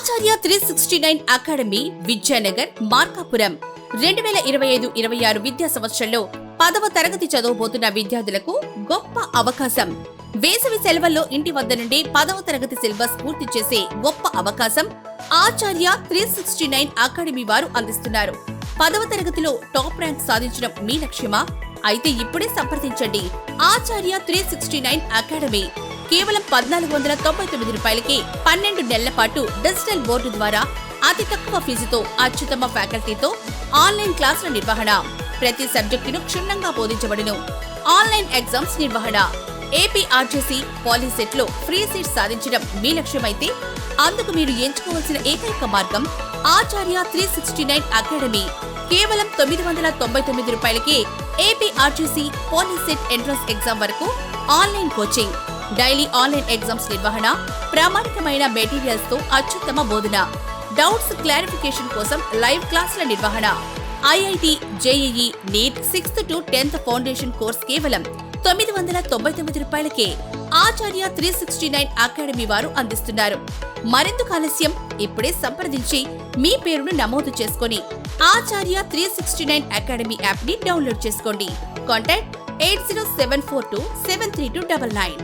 ఆచార్య 369 academy Vidyanagar Markapuram 2025-26 విద్యా సంవత్సరంలో 10వ తరగతి చదవబోతున్న విద్యార్థులకు గొప్ప అవకాశం. వేసవి సెలవుల్లో ఇంటి వద్ద నుండి 10వ తరగతి సిలబస్ పూర్తి చేసే గొప్ప అవకాశం ఆచార్య 369 అకాడమీ వారు అందిస్తున్నారు. 10వ తరగతిలో టాప్ ర్యాంక్ సాధించడం మీ లక్ష్యమా? అయితే ఇప్పుడే సంప్రదించండి. ఆచార్య 369 అకాడమీ కేవలం 1499 రూపాయలకి 12 నెలల పాటు డిజిటల్ బోర్డు ద్వారా అతి తక్కువ ఫీజుతో అత్యుత్తమ ఫ్యాకల్టీతో ఆన్లైన్ క్లాసుల నిర్వహణ, ప్రతి సబ్జెక్టును క్షుణ్ణంగా బోధించబడును. ఆన్లైన్ ఎగ్జామ్స్ నిర్వహణ, ఏపీఆర్జేసీ పాలిసెట్ లో ఫ్రీ సీట్ సాధించడం మీ లక్ష్యమైతే అందుకు మీరు ఎంచుకోవాల్సిన ఏకైక మార్గం ఆచార్య 369 అకాడమీ. కేవలం 999 రూపాయలకి ఏపీఆర్జేసీ పాలిసెట్ ఎంట్రన్స్ ఎగ్జామ్ వరకు online coaching, daily online exams నిర్వహణ, ప్రామాణికమైన మెటీరియల్స్ తో అత్యుత్తమ బోధన, డౌట్స్ క్లారిఫికేషన్ కోసం లైవ్ క్లాసుల నిర్వహణ, IIT, JEE, NEET 6th to 10th foundation course కేవలం 999 రూపాయలకే ఆచార్య 369 అకాడమీ వారు అందిస్తున్నారు. మరెందుకు ఆలస్యం? ఇప్పుడే సంప్రదించి మీ పేరును నమోదు చేసుకొని ఆచార్య 369 అకాడమీ యాప్ ని డౌన్లోడ్ చేసుకోండి. కాంటాక్ట్ 8074273299.